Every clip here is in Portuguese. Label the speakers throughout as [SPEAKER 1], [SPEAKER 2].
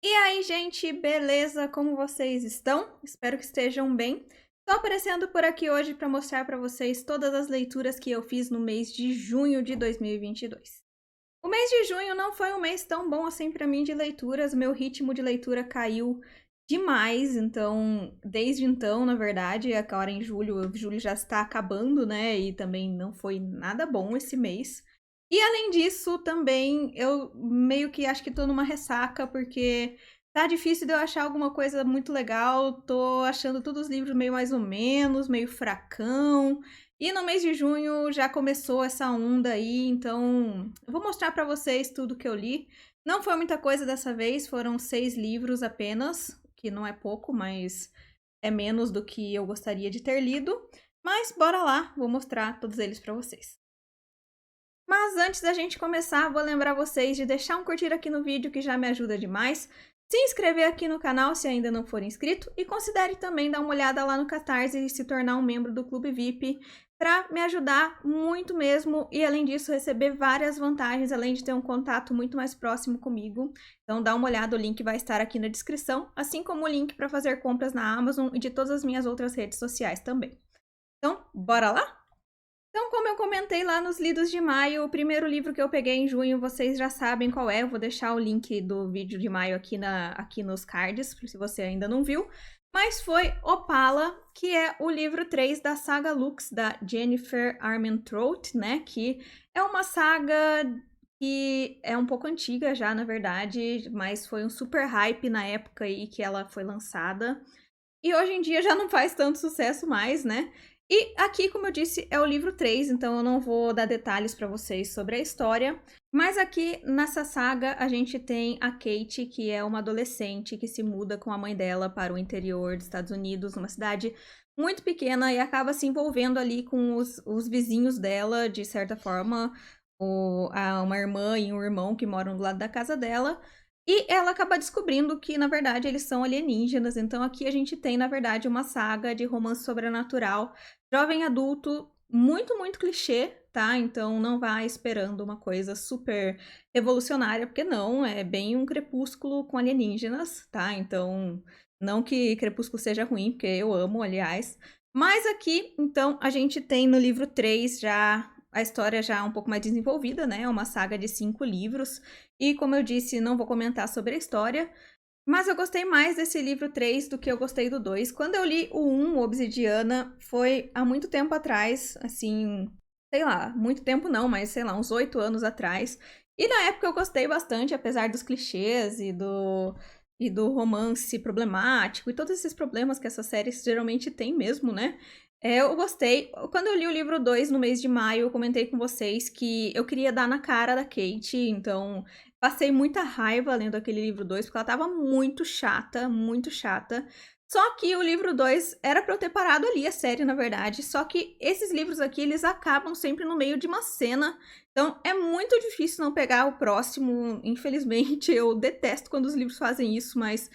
[SPEAKER 1] E aí, gente, beleza? Como vocês estão? Espero que estejam bem. Tô aparecendo por aqui hoje para mostrar para vocês todas as leituras que eu fiz no mês de junho de 2022. O mês de junho não foi um mês tão bom assim para mim de leituras, meu ritmo de leitura caiu demais, então, desde então, na verdade, agora em julho já está acabando, né? E também não foi nada bom esse mês. E além disso, também eu meio que acho que tô numa ressaca, porque tá difícil de eu achar alguma coisa muito legal. Tô achando todos os livros meio mais ou menos, meio fracão. E no mês de junho já começou essa onda aí, então eu vou mostrar pra vocês tudo que eu li. Não foi muita coisa dessa vez, foram 6 livros apenas, que não é pouco, mas é menos do que eu gostaria de ter lido. Mas bora lá, vou mostrar todos eles pra vocês. Mas antes da gente começar, vou lembrar vocês de deixar um curtir aqui no vídeo, que já me ajuda demais, se inscrever aqui no canal se ainda não for inscrito e considere também dar uma olhada lá no Catarse e se tornar um membro do Clube VIP para me ajudar muito mesmo e, além disso, receber várias vantagens, além de ter um contato muito mais próximo comigo. Então dá uma olhada, o link vai estar aqui na descrição, assim como o link para fazer compras na Amazon e de todas as minhas outras redes sociais também. Então, bora lá? Então, como eu comentei lá nos lidos de maio, o primeiro livro que eu peguei em junho, vocês já sabem qual é. Eu vou deixar o link do vídeo de maio aqui nos cards, se você ainda não viu. Mas foi Opala, que é o livro 3 da saga Lux, da Jennifer Armentrout, né? Que é uma saga que é um pouco antiga já, na verdade, mas foi um super hype na época aí que ela foi lançada. E hoje em dia já não faz tanto sucesso mais, né? E aqui, como eu disse, é o livro 3, então eu não vou dar detalhes para vocês sobre a história. Mas aqui nessa saga a gente tem a Kate, que é uma adolescente que se muda com a mãe dela para o interior dos Estados Unidos, uma cidade muito pequena, e acaba se envolvendo ali com os vizinhos dela, de certa forma, uma irmã e um irmão que moram do lado da casa dela. E ela acaba descobrindo que, na verdade, eles são alienígenas. Então aqui a gente tem, na verdade, uma saga de romance sobrenatural, jovem adulto, muito, muito clichê, tá? Então não vá esperando uma coisa super revolucionária, porque não, é bem um crepúsculo com alienígenas, tá? Então, não que crepúsculo seja ruim, porque eu amo, aliás. Mas aqui, então, a gente tem no livro 3 já a história já um pouco mais desenvolvida, né? É uma saga de 5 livros. E como eu disse, não vou comentar sobre a história, mas eu gostei mais desse livro 3 do que eu gostei do 2. Quando eu li o 1, o Obsidiana, foi há muito tempo atrás, assim, sei lá, muito tempo não, mas sei lá, uns 8 anos atrás. E na época eu gostei bastante, apesar dos clichês e do romance problemático e todos esses problemas que essa série geralmente tem mesmo, né? Eu gostei. Quando eu li o livro 2 no mês de maio, eu comentei com vocês que eu queria dar na cara da Kate, então passei muita raiva lendo aquele livro 2 porque ela tava muito chata, muito chata. Só que o livro 2 era pra eu ter parado ali a série, na verdade. Só que esses livros aqui, eles acabam sempre no meio de uma cena. Então é muito difícil não pegar o próximo. Infelizmente, eu detesto quando os livros fazem isso, mas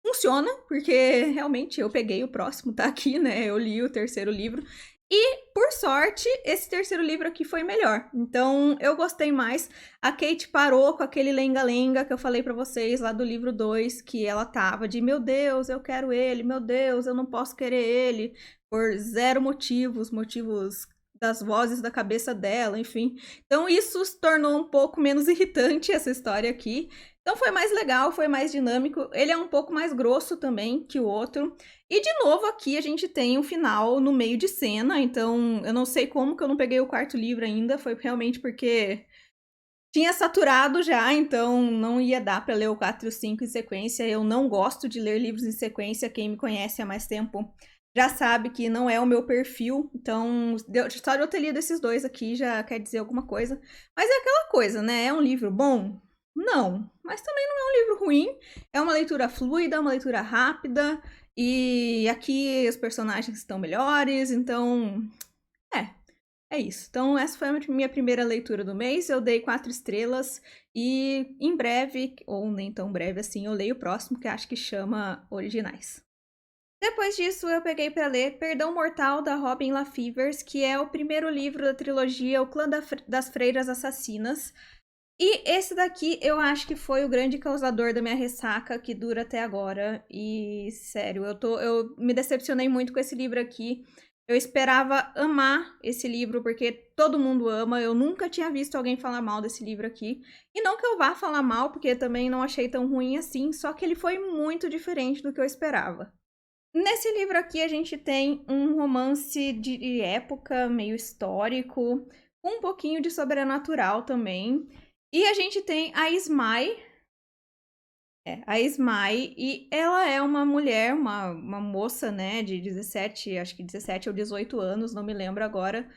[SPEAKER 1] funciona, porque realmente eu peguei o próximo, tá aqui, né? Eu li o terceiro livro. E, por sorte, esse terceiro livro aqui foi melhor. Então, eu gostei mais. A Kate parou com aquele lenga-lenga que eu falei pra vocês lá do livro 2, que ela tava de, meu Deus, eu quero ele, meu Deus, eu não posso querer ele, por zero motivos das vozes da cabeça dela, enfim. Então, isso se tornou um pouco menos irritante, essa história aqui. Então, foi mais legal, foi mais dinâmico. Ele é um pouco mais grosso também que o outro. E de novo aqui a gente tem um final no meio de cena, então eu não sei como que eu não peguei o quarto livro ainda, foi realmente porque tinha saturado já, então não ia dar para ler o 4 e o 5 em sequência. Eu não gosto de ler livros em sequência, quem me conhece há mais tempo já sabe que não é o meu perfil, então só de eu ter lido esses dois aqui já quer dizer alguma coisa. Mas é aquela coisa, né? É um livro bom? Não, mas também não é um livro ruim. É uma leitura fluida, uma leitura rápida. E aqui os personagens estão melhores, então. É, é isso. Então, essa foi a minha primeira leitura do mês. Eu dei 4 estrelas. E em breve, ou nem tão breve assim, eu leio o próximo, que acho que chama Originais. Depois disso, eu peguei para ler Perdão Mortal, da Robin LaFevers, que é o primeiro livro da trilogia O Clã das Freiras Assassinas. E esse daqui eu acho que foi o grande causador da minha ressaca que dura até agora. E, sério, eu me decepcionei muito com esse livro aqui. Eu esperava amar esse livro, porque todo mundo ama. Eu nunca tinha visto alguém falar mal desse livro aqui. E não que eu vá falar mal, porque também não achei tão ruim assim, só que ele foi muito diferente do que eu esperava. Nesse livro aqui a gente tem um romance de época, meio histórico, com um pouquinho de sobrenatural também. E a gente tem a Ismai, e ela é uma mulher, uma moça, né, de 17, acho que 17 ou 18 anos, não me lembro agora,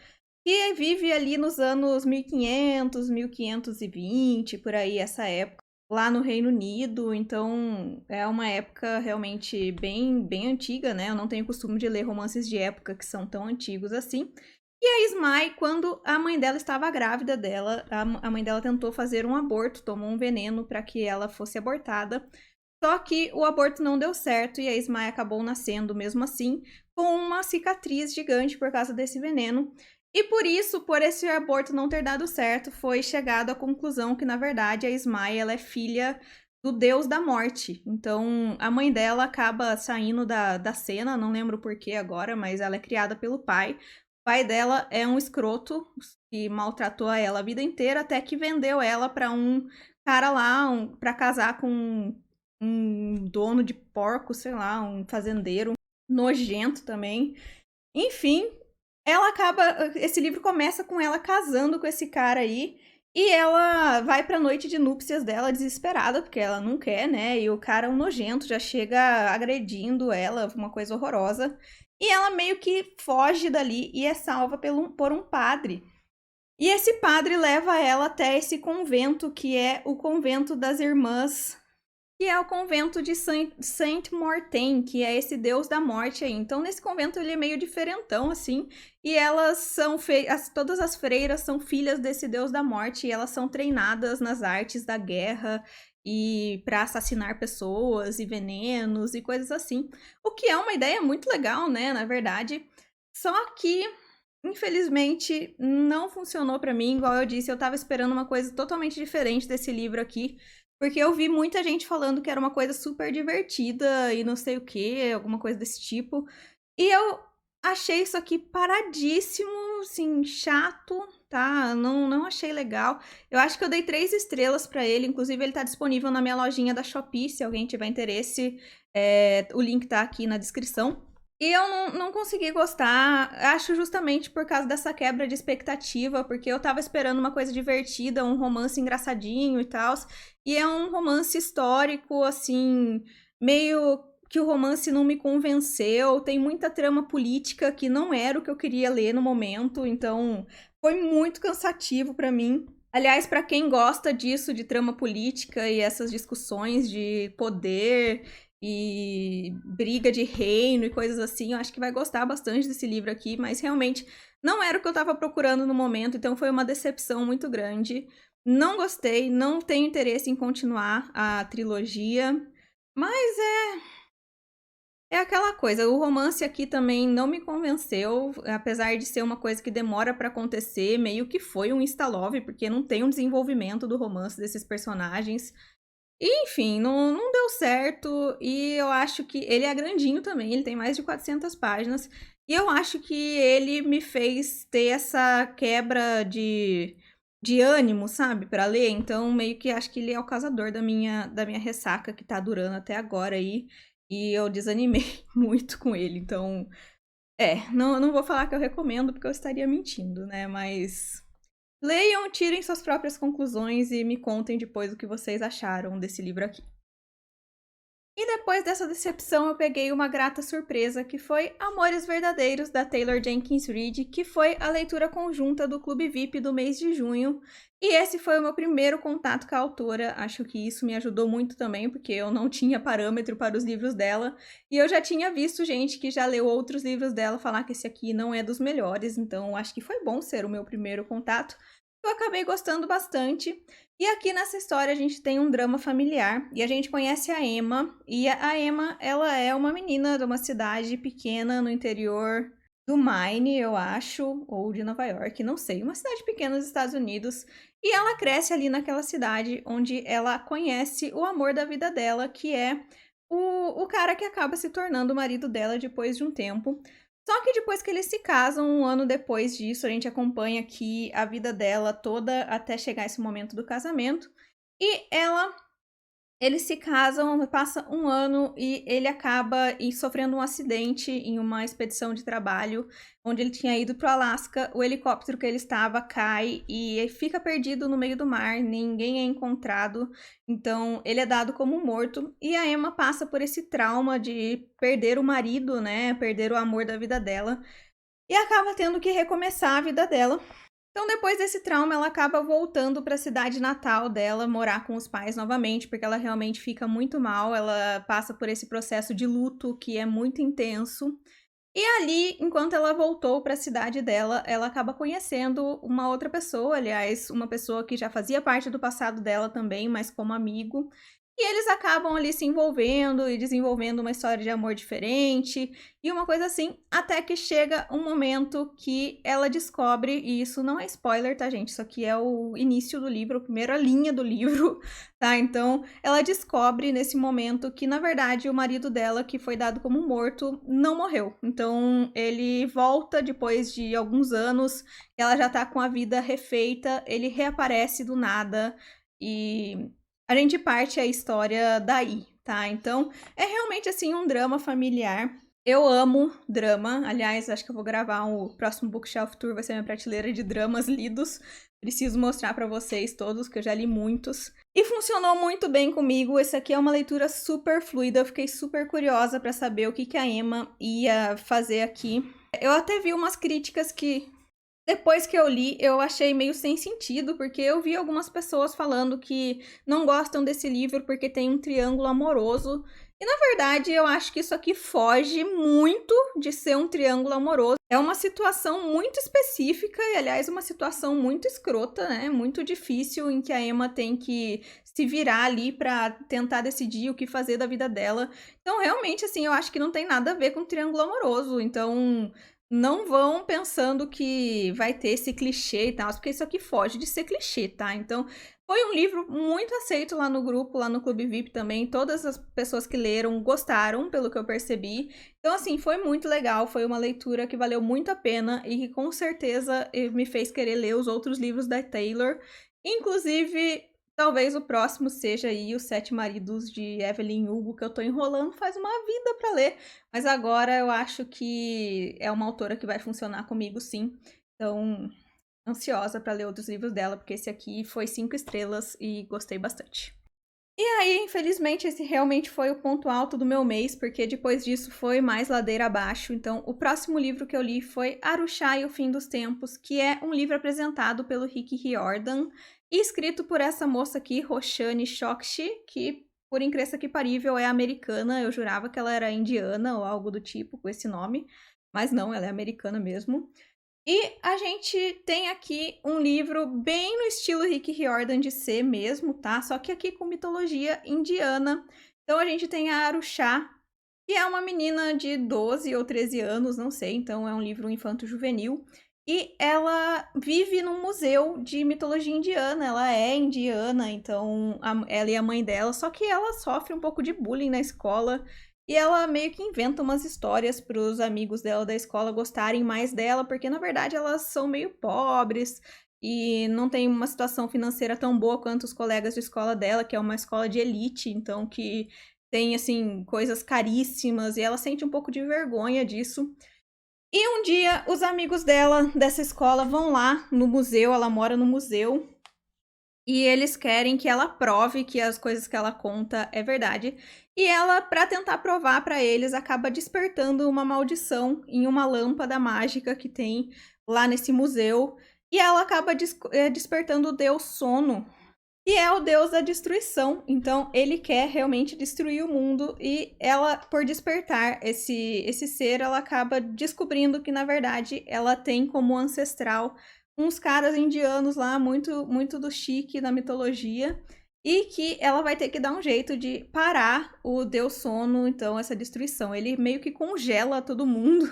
[SPEAKER 1] que vive ali nos anos 1500, 1520, por aí, essa época, lá no Reino Unido. Então é uma época realmente bem, bem antiga, né? Eu não tenho costume de ler romances de época que são tão antigos assim. E a Ismai, quando a mãe dela estava grávida dela, a mãe dela tentou fazer um aborto, tomou um veneno para que ela fosse abortada. Só que o aborto não deu certo e a Ismai acabou nascendo mesmo assim, com uma cicatriz gigante por causa desse veneno. E por isso, por esse aborto não ter dado certo, foi chegado à conclusão que, na verdade, a Ismai ela é filha do deus da morte. Então, a mãe dela acaba saindo da cena, não lembro porquê agora, mas ela é criada pelo pai. O pai dela é um escroto que maltratou ela a vida inteira, até que vendeu ela para um cara lá, para casar com um dono de porco, sei lá, um fazendeiro nojento também. Enfim, ela acaba. Esse livro começa com ela casando com esse cara aí. E ela vai pra noite de núpcias dela desesperada, porque ela não quer, né? E o cara é um nojento, já chega agredindo ela, uma coisa horrorosa. E ela meio que foge dali e é salva por um padre. E esse padre leva ela até esse convento, que é o convento das irmãs, que é o convento de Saint Mortain, que é esse deus da morte aí. Então, nesse convento ele é meio diferentão, assim, e elas são todas as freiras são filhas desse deus da morte, e elas são treinadas nas artes da guerra e para assassinar pessoas e venenos e coisas assim. O que é uma ideia muito legal, né, na verdade. Só que infelizmente não funcionou para mim, igual eu disse, eu tava esperando uma coisa totalmente diferente desse livro aqui. Porque eu vi muita gente falando que era uma coisa super divertida e não sei o que, alguma coisa desse tipo. E eu achei isso aqui paradíssimo, assim, chato, tá? Não achei legal. Eu acho que eu dei 3 estrelas pra ele, inclusive ele tá disponível na minha lojinha da Shopee, se alguém tiver interesse, o link tá aqui na descrição. E eu não consegui gostar, acho justamente por causa dessa quebra de expectativa, porque eu tava esperando uma coisa divertida, um romance engraçadinho e tal, e é um romance histórico, assim, meio que o romance não me convenceu, tem muita trama política que não era o que eu queria ler no momento, então foi muito cansativo pra mim. Aliás, pra quem gosta disso, de trama política e essas discussões de poder e briga de reino e coisas assim, eu acho que vai gostar bastante desse livro aqui, mas realmente não era o que eu tava procurando no momento, então foi uma decepção muito grande. Não gostei, não tenho interesse em continuar a trilogia, mas é aquela coisa, o romance aqui também não me convenceu, apesar de ser uma coisa que demora pra acontecer, meio que foi um insta-love, porque não tem um desenvolvimento do romance desses personagens. E, enfim, não deu certo, e eu acho que ele é grandinho também, ele tem mais de 400 páginas, e eu acho que ele me fez ter essa quebra de ânimo, sabe, pra ler, então meio que acho que ele é o causador da minha ressaca que tá durando até agora aí, e eu desanimei muito com ele, então, não vou falar que eu recomendo porque eu estaria mentindo, né, mas leiam, tirem suas próprias conclusões e me contem depois o que vocês acharam desse livro aqui. E depois dessa decepção, eu peguei uma grata surpresa, que foi Amores Verdadeiros, da Taylor Jenkins Reid, que foi a leitura conjunta do Clube VIP do mês de junho. E esse foi o meu primeiro contato com a autora. Acho que isso me ajudou muito também, porque eu não tinha parâmetro para os livros dela. E eu já tinha visto gente que já leu outros livros dela falar que esse aqui não é dos melhores. Então, acho que foi bom ser o meu primeiro contato. Eu acabei gostando bastante. E aqui nessa história a gente tem um drama familiar e a gente conhece a Emma. E a Emma, ela é uma menina de uma cidade pequena no interior do Maine, eu acho, ou de Nova York, não sei, uma cidade pequena nos Estados Unidos. E ela cresce ali naquela cidade onde ela conhece o amor da vida dela, que é o cara que acaba se tornando o marido dela depois de um tempo. Só que depois que eles se casam, um ano depois disso, a gente acompanha aqui a vida dela toda até chegar esse momento do casamento. E eles se casam, passa um ano e ele acaba sofrendo um acidente em uma expedição de trabalho, onde ele tinha ido para o Alasca. O helicóptero que ele estava cai e ele fica perdido no meio do mar, ninguém é encontrado, então ele é dado como morto. E a Emma passa por esse trauma de perder o marido, né, perder o amor da vida dela, e acaba tendo que recomeçar a vida dela. Então, depois desse trauma, ela acaba voltando para a cidade natal dela, morar com os pais novamente, porque ela realmente fica muito mal. Ela passa por esse processo de luto que é muito intenso. E ali, enquanto ela voltou para a cidade dela, ela acaba conhecendo uma outra pessoa, aliás, uma pessoa que já fazia parte do passado dela também, mas como amigo. E eles acabam ali se envolvendo e desenvolvendo uma história de amor diferente e uma coisa assim, até que chega um momento que ela descobre, e isso não é spoiler, tá, gente? Isso aqui é o início do livro, a primeira linha do livro, tá? Então, ela descobre nesse momento que, na verdade, o marido dela, que foi dado como morto, não morreu. Então, ele volta depois de alguns anos, ela já tá com a vida refeita, ele reaparece do nada e a gente parte a história daí, tá? Então, é realmente, assim, um drama familiar. Eu amo drama. Aliás, acho que eu vou gravar o próximo Bookshelf Tour, vai ser minha prateleira de dramas lidos. Preciso mostrar pra vocês todos, que eu já li muitos. E funcionou muito bem comigo. Esse aqui é uma leitura super fluida. Eu fiquei super curiosa pra saber o que a Emma ia fazer aqui. Eu até vi umas críticas que, depois que eu li, eu achei meio sem sentido, porque eu vi algumas pessoas falando que não gostam desse livro porque tem um triângulo amoroso. E, na verdade, eu acho que isso aqui foge muito de ser um triângulo amoroso. É uma situação muito específica e, aliás, uma situação muito escrota, né? Muito difícil, em que a Emma tem que se virar ali pra tentar decidir o que fazer da vida dela. Então, realmente, assim, eu acho que não tem nada a ver com triângulo amoroso. Então, não vão pensando que vai ter esse clichê e tal, porque isso aqui foge de ser clichê, tá? Então, foi um livro muito aceito lá no grupo, lá no Clube VIP também. Todas as pessoas que leram gostaram, pelo que eu percebi. Então, assim, foi muito legal. Foi uma leitura que valeu muito a pena e que com certeza me fez querer ler os outros livros da Taylor. Inclusive, talvez o próximo seja aí Os Sete Maridos de Evelyn Hugo, que eu tô enrolando faz uma vida pra ler. Mas agora eu acho que é uma autora que vai funcionar comigo, sim. Então, ansiosa pra ler outros livros dela, porque esse aqui foi 5 estrelas e gostei bastante. E aí, infelizmente, esse realmente foi o ponto alto do meu mês, porque depois disso foi mais ladeira abaixo. Então, o próximo livro que eu li foi Arushá e o Fim dos Tempos, que é um livro apresentado pelo Rick Riordan e escrito por essa moça aqui, Roshani Chokshi, que, por incrível que parível, é americana. Eu jurava que ela era indiana ou algo do tipo com esse nome, mas não, ela é americana mesmo. E a gente tem aqui um livro bem no estilo Rick Riordan de ser mesmo, tá? Só que aqui com mitologia indiana. Então a gente tem a Arushá, que é uma menina de 12 ou 13 anos, não sei, então é um livro infanto-juvenil. E ela vive num museu de mitologia indiana, ela é indiana, então ela e a mãe dela, só que ela sofre um pouco de bullying na escola. E ela meio que inventa umas histórias para os amigos dela da escola gostarem mais dela, porque na verdade elas são meio pobres e não tem uma situação financeira tão boa quanto os colegas de escola dela, que é uma escola de elite, então que tem assim coisas caríssimas e ela sente um pouco de vergonha disso. E um dia os amigos dela dessa escola vão lá no museu, ela mora no museu, e eles querem que ela prove que as coisas que ela conta é verdade. E ela, para tentar provar para eles, acaba despertando uma maldição em uma lâmpada mágica que tem lá nesse museu. E ela acaba despertando o deus Sono, que é o deus da destruição. Então, ele quer realmente destruir o mundo. E ela, por despertar esse ser, ela acaba descobrindo que, na verdade, ela tem como ancestral uns caras indianos lá, muito do chique da mitologia, e que ela vai ter que dar um jeito de parar o Deus Sono, então, essa destruição. Ele meio que congela todo mundo,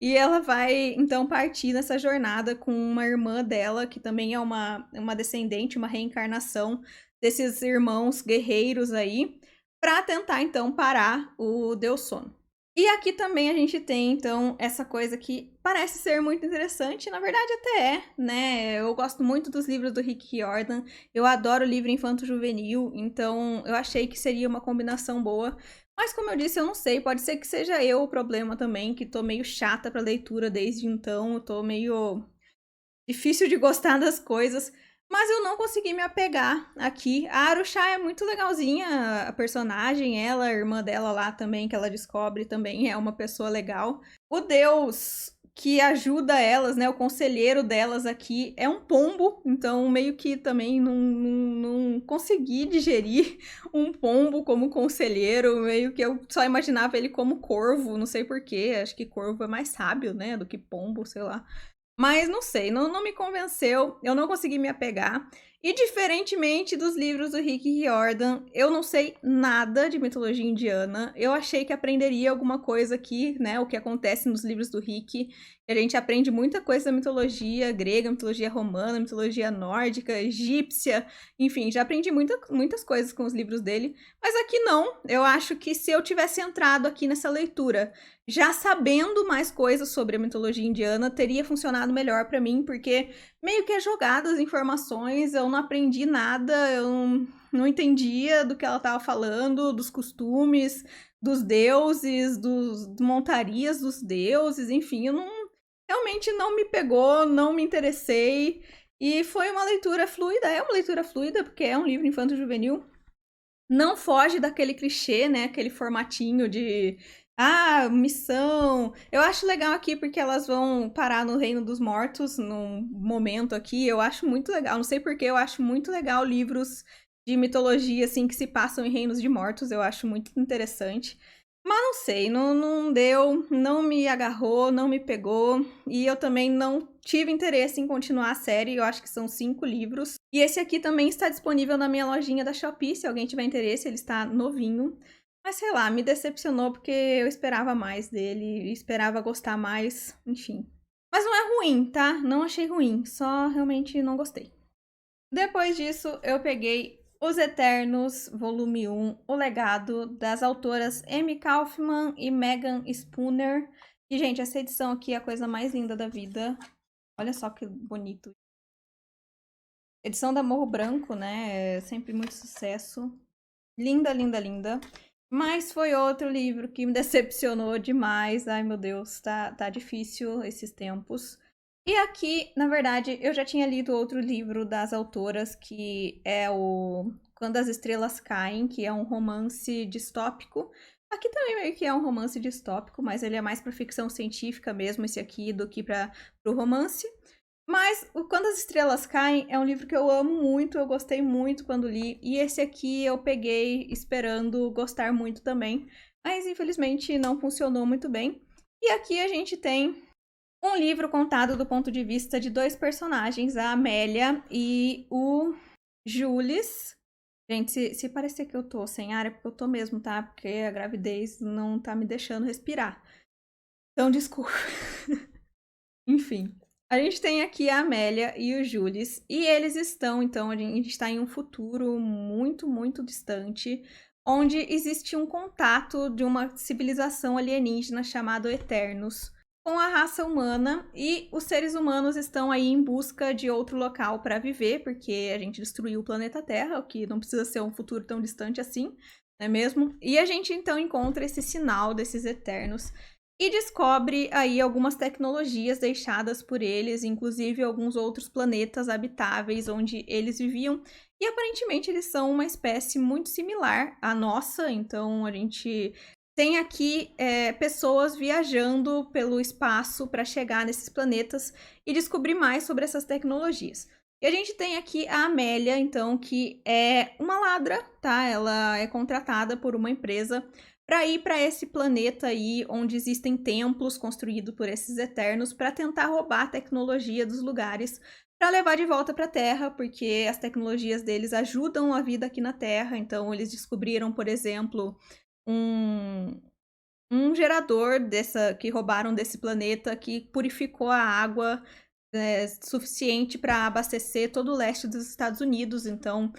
[SPEAKER 1] E ela vai, então, partir nessa jornada com uma irmã dela, que também é uma descendente, uma reencarnação desses irmãos guerreiros aí, para tentar, então, parar o Deus Sono. E aqui também a gente tem, então, essa coisa que parece ser muito interessante, na verdade até é, né? Eu gosto muito dos livros do Rick Riordan, eu adoro livro infanto-juvenil, então eu achei que seria uma combinação boa. Mas como eu disse, eu não sei, pode ser que seja eu o problema também, que tô meio chata pra leitura desde então, eu tô meio difícil de gostar das coisas, mas eu não consegui me apegar aqui. A Arusha é muito legalzinha, a personagem, ela, a irmã dela lá também, que ela descobre também é uma pessoa legal. O deus que ajuda elas, né, o conselheiro delas aqui é um pombo, então meio que também não consegui digerir um pombo como conselheiro, meio que eu só imaginava ele como corvo, não sei porquê, acho que corvo é mais sábio, né, do que pombo, sei lá. Mas não sei, não me convenceu, eu não consegui me apegar. E diferentemente dos livros do Rick Riordan, eu não sei nada de mitologia indiana. Eu achei que aprenderia alguma coisa aqui, né? O que acontece nos livros do Rick. A gente aprende muita coisa da mitologia grega, mitologia romana, mitologia nórdica, egípcia. Enfim, já aprendi muitas coisas com os livros dele. Mas aqui não. Eu acho que se eu tivesse entrado aqui nessa leitura já sabendo mais coisas sobre a mitologia indiana, teria funcionado melhor para mim, porque meio que é jogado as informações, eu não aprendi nada, eu não entendia do que ela estava falando, dos costumes, dos deuses, dos montarias dos deuses, enfim, realmente não me pegou, não me interessei, e foi uma leitura fluida, é uma leitura fluida, porque é um livro infanto-juvenil, não foge daquele clichê, né, aquele formatinho de missão. Eu acho legal aqui porque elas vão parar no Reino dos Mortos num momento aqui. Eu acho muito legal. Não sei porque eu acho muito legal livros de mitologia assim que se passam em reinos de mortos. Eu acho muito interessante. Mas não sei, não deu, não me agarrou, não me pegou. E eu também não tive interesse em continuar a série. Eu acho que são 5 livros. E esse aqui também está disponível na minha lojinha da Shopee. Se alguém tiver interesse, ele está novinho. Mas sei lá, me decepcionou porque eu esperava mais dele, esperava gostar mais, enfim. Mas não é ruim, tá? Não achei ruim, só realmente não gostei. Depois disso, eu peguei Os Eternos, volume 1, O Legado, das autoras Amy Kaufman e Megan Spooner. E, gente, essa edição aqui é a coisa mais linda da vida. Olha só que bonito. Edição da Morro Branco, né? É sempre muito sucesso. Linda, linda, linda. Mas foi outro livro que me decepcionou demais. Ai, meu Deus, tá difícil esses tempos. E aqui, na verdade, eu já tinha lido outro livro das autoras, que é o Quando as Estrelas Caem, que é um romance distópico. Aqui também meio que é um romance distópico, mas ele é mais para ficção científica mesmo, esse aqui, do que para o romance. Mas o Quando as Estrelas Caem é um livro que eu amo muito, eu gostei muito quando li. E esse aqui eu peguei esperando gostar muito também. Mas infelizmente não funcionou muito bem. E aqui a gente tem um livro contado do ponto de vista de 2 personagens, a Amélia e o Jules. Gente, se parecer que eu tô sem ar, é porque eu tô mesmo, tá? Porque a gravidez não tá me deixando respirar. Então, desculpa. Enfim. A gente tem aqui a Amélia e o Jules, e eles estão, então, a gente está em um futuro muito, muito distante, onde existe um contato de uma civilização alienígena chamada Eternos com a raça humana, e os seres humanos estão aí em busca de outro local para viver, porque a gente destruiu o planeta Terra, o que não precisa ser um futuro tão distante assim, não é mesmo? E a gente então encontra esse sinal desses Eternos e descobre aí algumas tecnologias deixadas por eles, inclusive alguns outros planetas habitáveis onde eles viviam. E aparentemente eles são uma espécie muito similar à nossa, então a gente tem aqui pessoas viajando pelo espaço para chegar nesses planetas e descobrir mais sobre essas tecnologias. E a gente tem aqui a Amélia, então, que é uma ladra, tá? Ela é contratada por uma empresa para ir para esse planeta aí, onde existem templos construídos por esses Eternos, para tentar roubar a tecnologia dos lugares, para levar de volta para a Terra, porque as tecnologias deles ajudam a vida aqui na Terra. Então, eles descobriram, por exemplo, um um gerador que roubaram desse planeta, que purificou a água suficiente para abastecer todo o leste dos Estados Unidos. Então,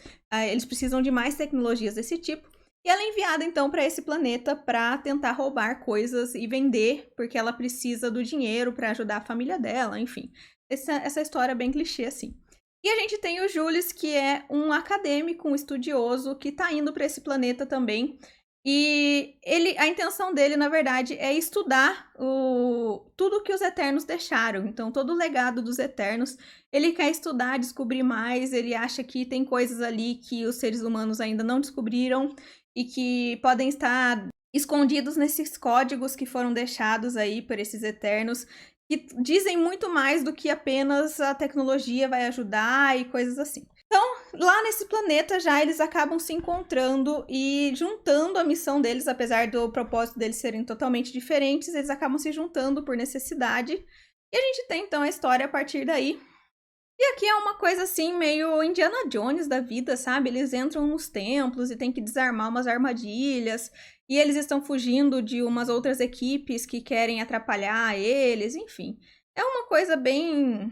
[SPEAKER 1] eles precisam de mais tecnologias desse tipo. E ela é enviada, então, para esse planeta para tentar roubar coisas e vender, porque ela precisa do dinheiro para ajudar a família dela, enfim. Essa história é bem clichê, assim. E a gente tem o Julius, que é um acadêmico, um estudioso, que está indo para esse planeta também. E a intenção dele, na verdade, é estudar tudo que os Eternos deixaram. Então, todo o legado dos Eternos, ele quer estudar, descobrir mais. Ele acha que tem coisas ali que os seres humanos ainda não descobriram e que podem estar escondidos nesses códigos que foram deixados aí por esses Eternos, que dizem muito mais do que apenas a tecnologia vai ajudar e coisas assim. Então, lá nesse planeta já eles acabam se encontrando e juntando a missão deles, apesar do propósito deles serem totalmente diferentes, eles acabam se juntando por necessidade. E a gente tem então a história a partir daí. E aqui é uma coisa assim, meio Indiana Jones da vida, sabe? Eles entram nos templos e tem que desarmar umas armadilhas, e eles estão fugindo de umas outras equipes que querem atrapalhar eles, enfim. É uma coisa bem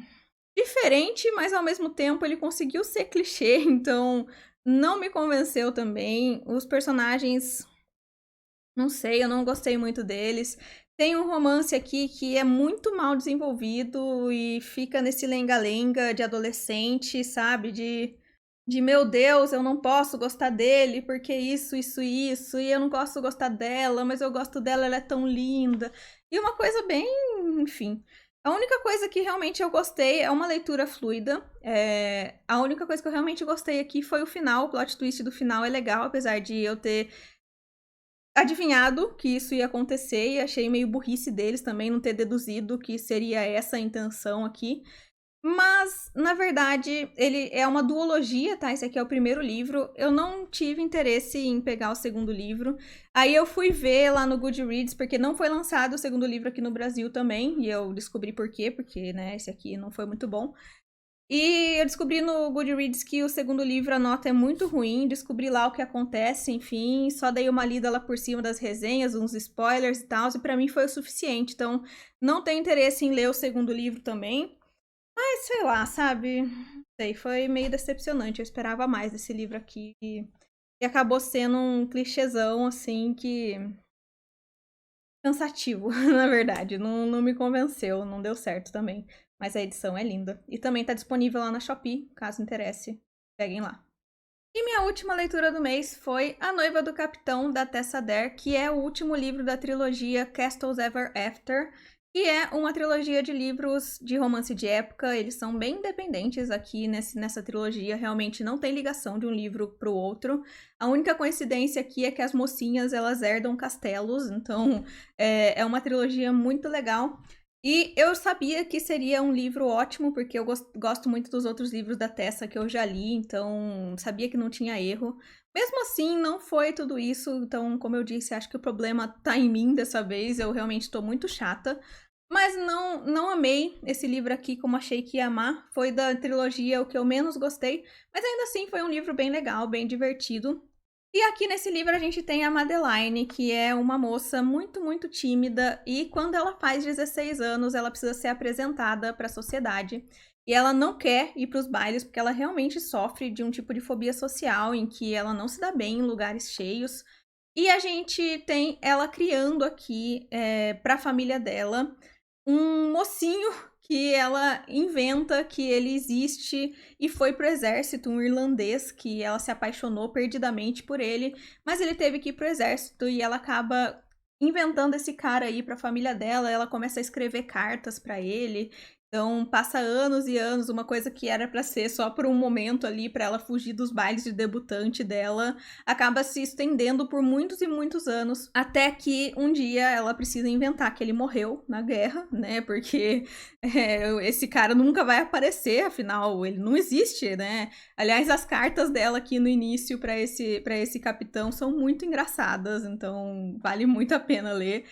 [SPEAKER 1] diferente, mas ao mesmo tempo ele conseguiu ser clichê, então não me convenceu também. Os personagens, não sei, eu não gostei muito deles. Tem um romance aqui que é muito mal desenvolvido e fica nesse lenga-lenga de adolescente, sabe? De meu Deus, eu não posso gostar dele porque isso, e eu não posso gostar dela, mas eu gosto dela, ela é tão linda. E uma coisa bem, enfim. A única coisa que realmente eu gostei é uma leitura fluida. A única coisa que eu realmente gostei aqui foi o final. O plot twist do final é legal, apesar de eu ter adivinhado que isso ia acontecer e achei meio burrice deles também não ter deduzido que seria essa a intenção aqui. Mas, na verdade, ele é uma duologia, tá? Esse aqui é o primeiro livro. Eu não tive interesse em pegar o segundo livro. Aí eu fui ver lá no Goodreads, porque não foi lançado o segundo livro aqui no Brasil também. E eu descobri por quê, porque, né, esse aqui não foi muito bom. E eu descobri no Goodreads que o segundo livro, a nota é muito ruim. Descobri lá o que acontece, enfim. Só dei uma lida lá por cima das resenhas, uns spoilers e tal. E pra mim foi o suficiente. Então, não tenho interesse em ler o segundo livro também. Mas, sei lá, sabe? Sei, foi meio decepcionante. Eu esperava mais desse livro aqui. E acabou sendo um clichêzão, assim, que cansativo, na verdade. Não me convenceu, não deu certo também. Mas a edição é linda. E também tá disponível lá na Shopee, caso interesse. Peguem lá. E minha última leitura do mês foi A Noiva do Capitão, da Tessa Dare, que é o último livro da trilogia Castles Ever After, que é uma trilogia de livros de romance de época. Eles são bem independentes aqui nessa trilogia, realmente não tem ligação de um livro para o outro. A única coincidência aqui é que as mocinhas, elas herdam castelos, então é uma trilogia muito legal. E eu sabia que seria um livro ótimo, porque eu gosto muito dos outros livros da Tessa que eu já li, então sabia que não tinha erro. Mesmo assim, não foi tudo isso, então, como eu disse, acho que o problema tá em mim dessa vez, eu realmente tô muito chata. Mas não amei esse livro aqui como achei que ia amar, foi da trilogia o que eu menos gostei, mas ainda assim foi um livro bem legal, bem divertido. E aqui nesse livro a gente tem a Madeline, que é uma moça muito, muito tímida, e quando ela faz 16 anos, ela precisa ser apresentada para a sociedade. E ela não quer ir para os bailes porque ela realmente sofre de um tipo de fobia social em que ela não se dá bem em lugares cheios. E a gente tem ela criando aqui, para a família dela, um mocinho que ela inventa que ele existe e foi pro exército, um irlandês que ela se apaixonou perdidamente por ele, mas ele teve que ir pro exército e ela acaba inventando esse cara aí pra família dela, ela começa a escrever cartas pra ele. Então, passa anos e anos, uma coisa que era pra ser só por um momento ali, pra ela fugir dos bailes de debutante dela, acaba se estendendo por muitos e muitos anos, até que um dia ela precisa inventar que ele morreu na guerra, né? Porque esse cara nunca vai aparecer, afinal, ele não existe, né? Aliás, as cartas dela aqui no início pra esse capitão são muito engraçadas, então vale muito a pena ler.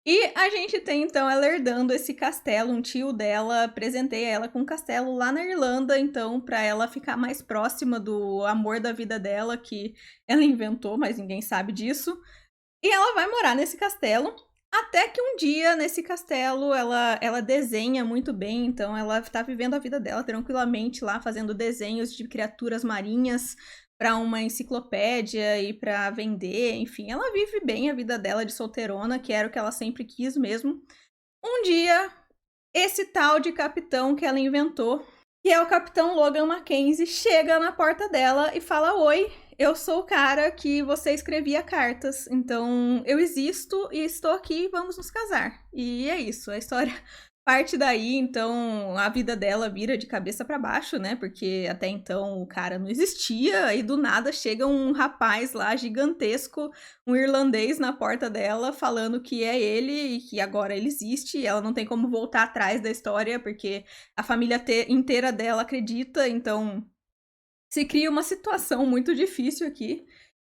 [SPEAKER 1] E a gente tem, então, ela herdando esse castelo. Um tio dela presenteia ela com um castelo lá na Irlanda, então, pra ela ficar mais próxima do amor da vida dela, que ela inventou, mas ninguém sabe disso. E ela vai morar nesse castelo, até que um dia, nesse castelo, ela desenha muito bem, então ela tá vivendo a vida dela tranquilamente lá, fazendo desenhos de criaturas marinhas para uma enciclopédia e para vender, enfim, ela vive bem a vida dela de solteirona, que era o que ela sempre quis mesmo. Um dia, esse tal de capitão que ela inventou, que é o Capitão Logan Mackenzie, chega na porta dela e fala: oi, eu sou o cara que você escrevia cartas, então eu existo e estou aqui, vamos nos casar. E é isso, a história parte daí, então a vida dela vira de cabeça para baixo, né? Porque até então o cara não existia e do nada chega um rapaz lá gigantesco, um irlandês na porta dela falando que é ele e que agora ele existe e ela não tem como voltar atrás da história porque a família inteira dela acredita, então se cria uma situação muito difícil aqui.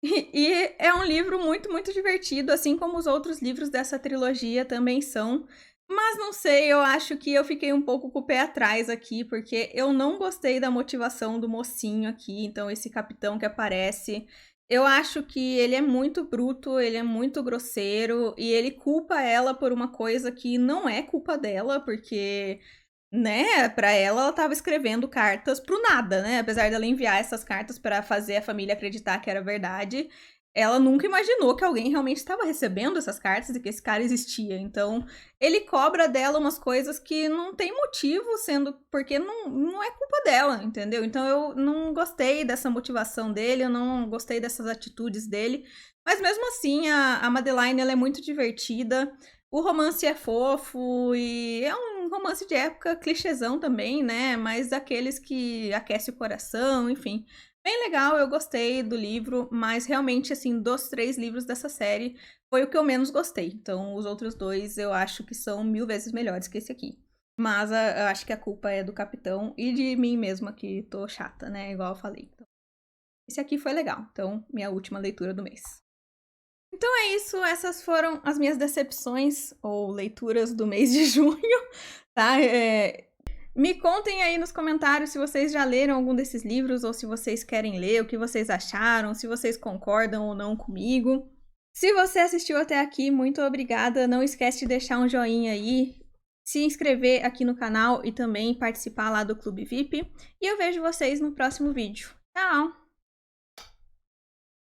[SPEAKER 1] E é um livro muito, muito divertido, assim como os outros livros dessa trilogia também são. Mas não sei, eu acho que eu fiquei um pouco com o pé atrás aqui, porque eu não gostei da motivação do mocinho aqui, então esse capitão que aparece. Eu acho que ele é muito bruto, ele é muito grosseiro, e ele culpa ela por uma coisa que não é culpa dela, porque né, pra ela tava escrevendo cartas pro nada, né? Apesar dela enviar essas cartas para fazer a família acreditar que era verdade, ela nunca imaginou que alguém realmente estava recebendo essas cartas e que esse cara existia. Então, ele cobra dela umas coisas que não tem motivo, sendo porque não é culpa dela, entendeu? Então, eu não gostei dessa motivação dele, eu não gostei dessas atitudes dele. Mas mesmo assim, a Madeline ela é muito divertida. O romance é fofo e é um romance de época clichêzão também, né? Mas daqueles que aquece o coração, enfim. Bem legal, eu gostei do livro, mas realmente, assim, dos 3 livros dessa série, foi o que eu menos gostei. Então, os outros 2 eu acho que são 1000 vezes melhores que esse aqui. Mas eu acho que a culpa é do capitão e de mim mesma, que tô chata, né? Igual eu falei. Então, esse aqui foi legal. Então, minha última leitura do mês. Então é isso, essas foram as minhas decepções ou leituras do mês de junho, tá? Me contem aí nos comentários se vocês já leram algum desses livros ou se vocês querem ler, o que vocês acharam, se vocês concordam ou não comigo. Se você assistiu até aqui, muito obrigada. Não esquece de deixar um joinha aí, se inscrever aqui no canal e também participar lá do Clube VIP. E eu vejo vocês no próximo vídeo. Tchau!